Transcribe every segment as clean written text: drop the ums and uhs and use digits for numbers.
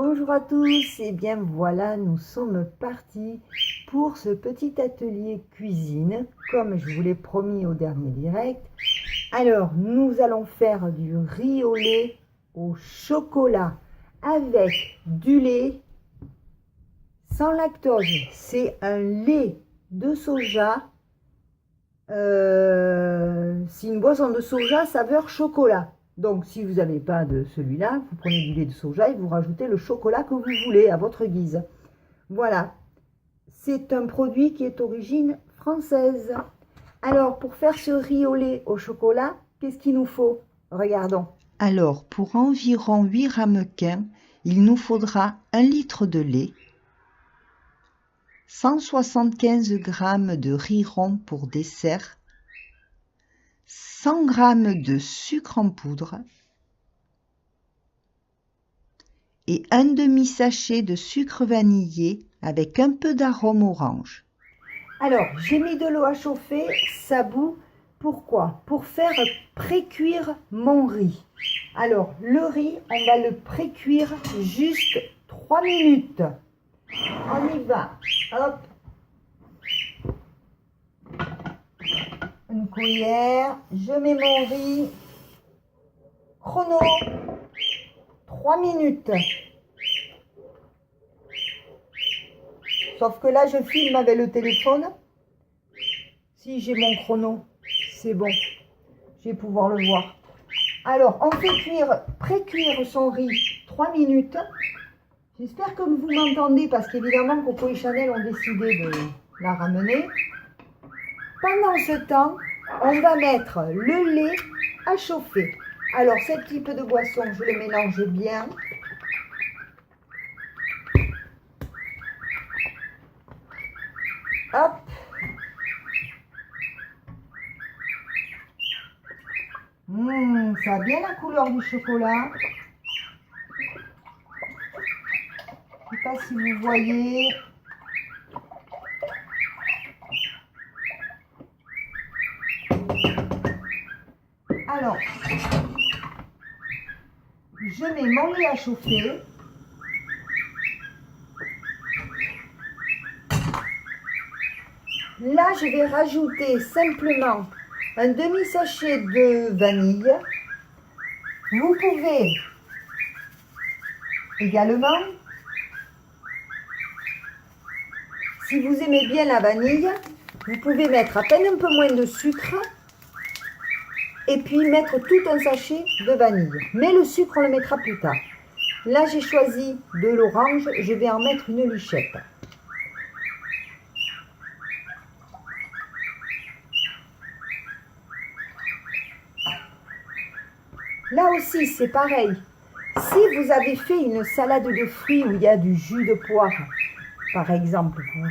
Bonjour à tous, et bien voilà, nous sommes partis pour ce petit atelier cuisine, comme je vous l'ai promis au dernier direct. Alors, nous allons faire du riz au lait au chocolat avec du lait sans lactose. C'est un lait de soja, c'est une boisson de soja saveur chocolat. Donc, si vous n'avez pas de celui-là, vous prenez du lait de soja et vous rajoutez le chocolat que vous voulez à votre guise. Voilà, c'est un produit qui est d'origine française. Alors, pour faire ce riz au lait au chocolat, qu'est-ce qu'il nous faut? Regardons. Alors, pour environ 8 ramequins, il nous faudra 1 litre de lait, 175 g de riz rond pour dessert, 100 g de sucre en poudre et un demi-sachet de sucre vanillé avec un peu d'arôme orange. Alors, j'ai mis de l'eau à chauffer, ça bout. Pourquoi? Pour faire pré-cuire mon riz. Alors, le riz, on va le pré-cuire juste 3 minutes. On y va. Hop. Une cuillère. Je mets mon riz. Chrono. 3 minutes. Sauf que là, je filme avec le téléphone. Si j'ai mon chrono, c'est bon. Je vais pouvoir le voir. Alors, on fait pré-cuire son riz 3 minutes. J'espère que vous m'entendez parce qu'évidemment, Coco et Chanel ont décidé de la ramener. Pendant ce temps, on va mettre le lait à chauffer. Alors, ce type de boisson, je le mélange bien. Hop. Ça a bien la couleur du chocolat. Je ne sais pas si vous voyez. Alors, je mets mon lait à chauffer. Là, je vais rajouter simplement un demi-sachet de vanille. Vous pouvez également, si vous aimez bien la vanille, vous pouvez mettre à peine un peu moins de sucre et puis mettre tout un sachet de vanille. Mais le sucre, on le mettra plus tard. Là, j'ai choisi de l'orange, je vais en mettre une lichette. Là aussi, c'est pareil. Si vous avez fait une salade de fruits où il y a du jus de poire, par exemple, vous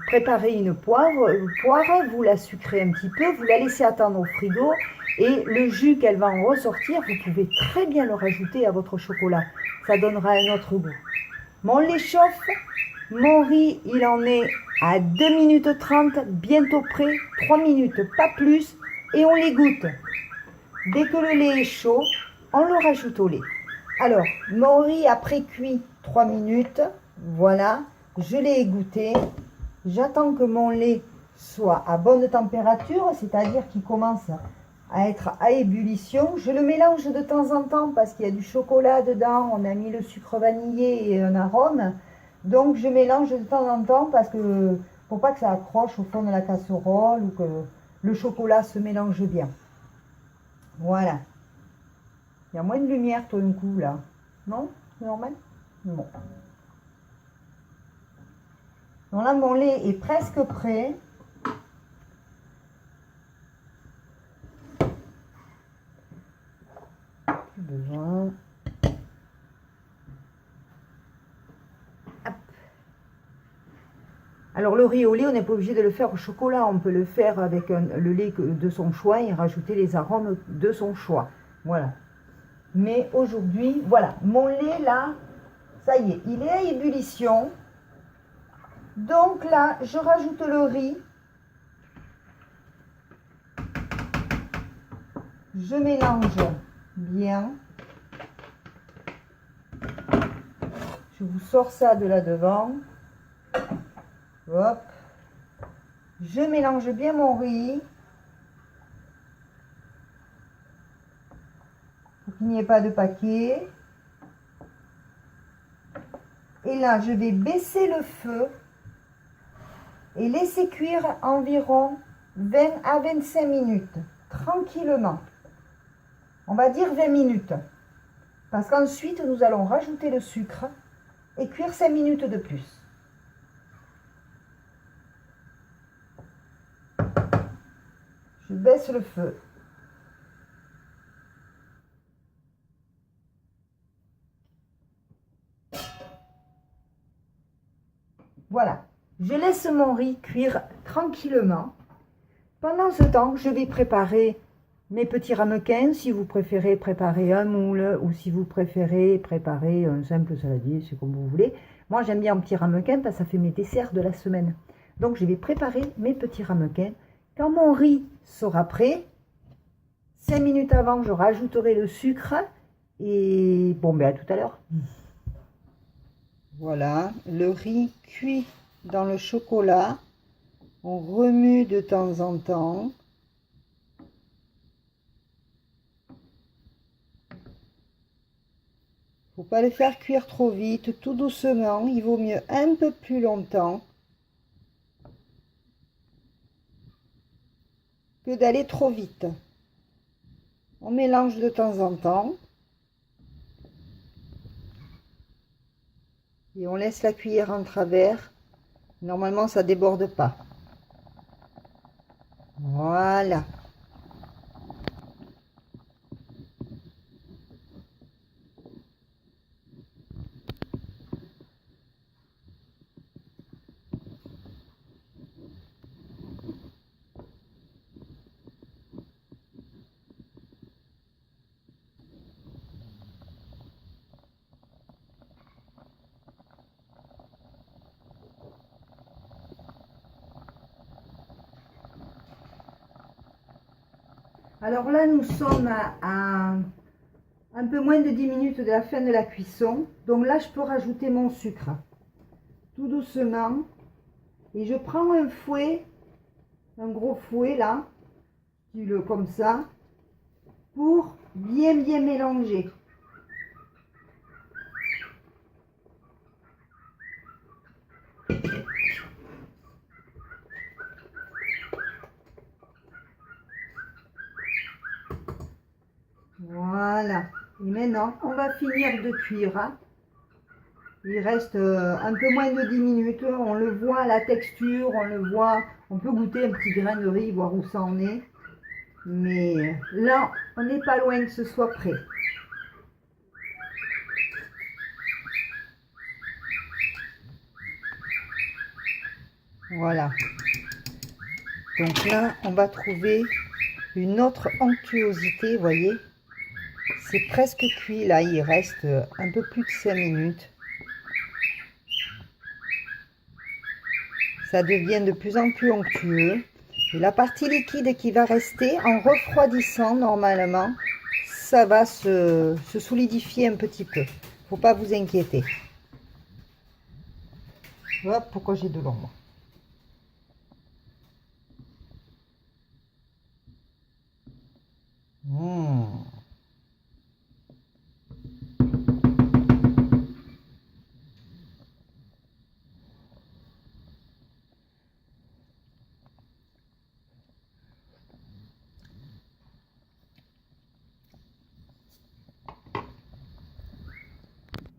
préparez une poire, vous la sucrez un petit peu, vous la laissez attendre au frigo et le jus qu'elle va en ressortir, vous pouvez très bien le rajouter à votre chocolat. Ça donnera un autre goût. Mon lait chauffe, mon riz, il en est à 2 minutes 30, bientôt prêt, 3 minutes, pas plus, et on l'égoutte. Dès que le lait est chaud, on le rajoute au lait. Alors, mon riz a pré-cuit 3 minutes. Voilà, je l'ai égoutté. J'attends que mon lait soit à bonne température, c'est-à-dire qu'il commence à être à ébullition. Je le mélange de temps en temps parce qu'il y a du chocolat dedans. On a mis le sucre vanillé et un arôme. Donc, je mélange de temps en temps parce que pour pas que ça accroche au fond de la casserole ou que le chocolat se mélange bien. Voilà. Il y a moins de lumière tout d'un coup là. Non? C'est normal? Bon. Donc là, mon lait est presque prêt. Plus besoin. Hop. Alors le riz au lait, on n'est pas obligé de le faire au chocolat. On peut le faire avec le lait de son choix et rajouter les arômes de son choix. Voilà. Mais aujourd'hui, voilà, mon lait là, ça y est, il est à ébullition. Donc là, je rajoute le riz. Je mélange bien. Je vous sors ça de là devant. Hop. Je mélange bien mon riz. Pour qu'il n'y ait pas de paquet. Et là, je vais baisser le feu et laisser cuire environ 20 à 25 minutes, tranquillement. On va dire 20 minutes. Parce qu'ensuite, nous allons rajouter le sucre et cuire 5 minutes de plus. Je baisse le feu. Voilà. Je laisse mon riz cuire tranquillement. Pendant ce temps, je vais préparer mes petits ramequins. Si vous préférez préparer un moule ou si vous préférez préparer un simple saladier, c'est comme vous voulez. Moi, j'aime bien un petit ramequin parce que ça fait mes desserts de la semaine. Donc, je vais préparer mes petits ramequins. Quand mon riz sera prêt, 5 minutes avant, je rajouterai le sucre. Et bon, ben à tout à l'heure. Voilà, le riz cuit dans le chocolat. On remue de temps en temps. Faut pas le faire cuire trop vite, tout doucement. Il vaut mieux un peu plus longtemps que d'aller trop vite. On mélange de temps en temps. Et on laisse la cuillère en travers. Normalement, ça déborde pas. Voilà. Alors là, nous sommes à un peu moins de 10 minutes de la fin de la cuisson. Donc là, je peux rajouter mon sucre. Tout doucement. Et je prends un fouet, un gros fouet là, comme ça, pour bien mélanger. Voilà. Et maintenant, on va finir de cuire. Il reste un peu moins de 10 minutes. On le voit, la texture, on le voit. On peut goûter un petit grain de riz, voir où ça en est. Mais là, on n'est pas loin que ce soit prêt. Voilà. Donc là, on va trouver une autre onctuosité, vous voyez. C'est presque cuit, là, il reste un peu plus de 5 minutes. Ça devient de plus en plus onctueux. Et la partie liquide qui va rester, en refroidissant normalement, ça va se solidifier un petit peu. Faut pas vous inquiéter. Hop, pourquoi j'ai de l'ombre.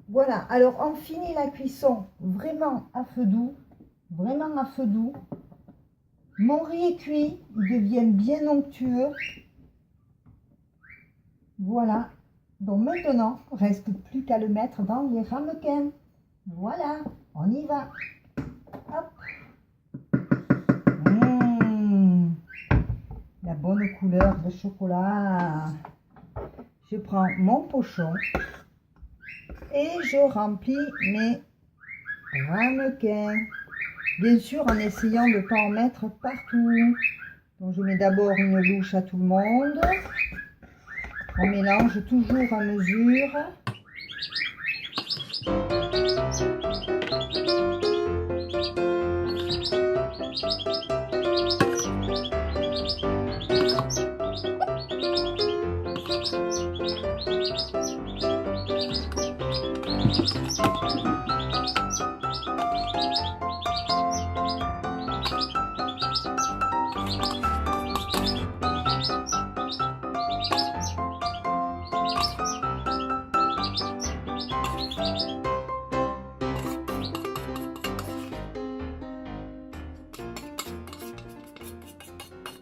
Voilà, alors on finit la cuisson vraiment à feu doux, vraiment à feu doux. Mon riz est cuit, il devient bien onctueux. Voilà, donc maintenant, reste plus qu'à le mettre dans les ramequins. Voilà, on y va. Hop. La bonne couleur de chocolat. Je prends mon pochon. Et je remplis mes ramequins. Bien sûr, en essayant de ne pas en mettre partout. Donc, je mets d'abord une louche à tout le monde. On mélange toujours à mesure.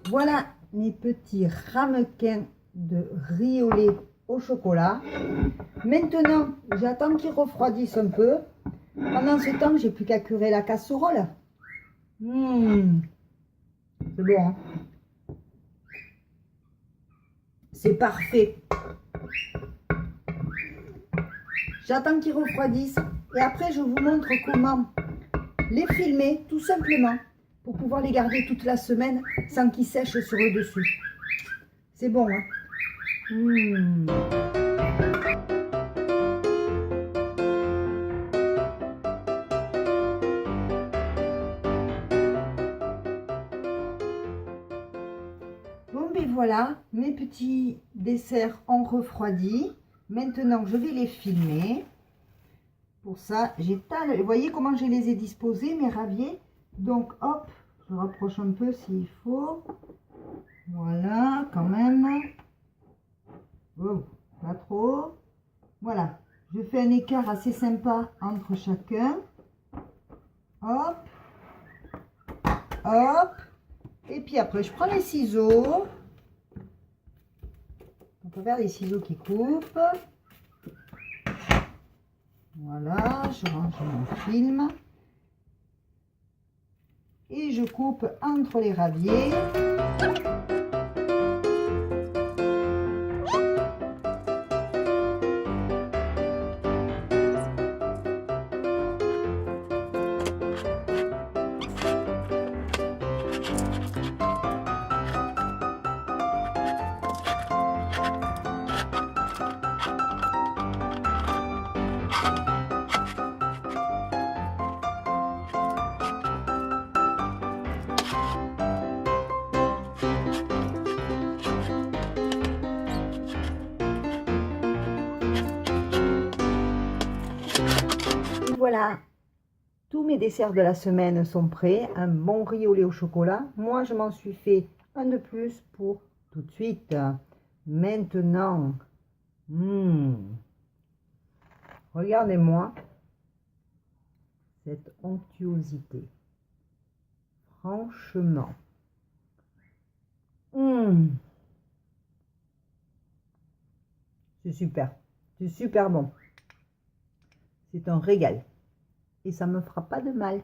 Voilà mes petits ramequins de riz au lait au chocolat. Maintenant, j'attends qu'ils refroidissent un peu. Pendant ce temps, j'ai plus qu'à curer la casserole. C'est bon, hein? C'est parfait. J'attends qu'ils refroidissent et après, je vous montre comment les filmer tout simplement pour pouvoir les garder toute la semaine sans qu'ils sèchent sur le dessus. C'est bon, hein? Bon, ben voilà, mes petits desserts ont refroidi. Maintenant, je vais les filmer. Pour ça, j'étale. Vous voyez comment je les ai disposés, mes raviers? Donc, hop, je rapproche un peu s'il faut. Voilà, quand même. Oh, pas trop. Voilà, je fais un écart assez sympa entre chacun. Hop, hop. Et puis après, je prends les ciseaux. On peut faire des ciseaux qui coupent. Voilà, je range mon film. Et je coupe entre les raviers. Voilà, tous mes desserts de la semaine sont prêts. Un bon riz au lait au chocolat. Moi, je m'en suis fait un de plus pour tout de suite. Maintenant, regardez-moi cette onctuosité. Franchement. C'est super. C'est super bon. C'est un régal. Et ça ne me fera pas de mal.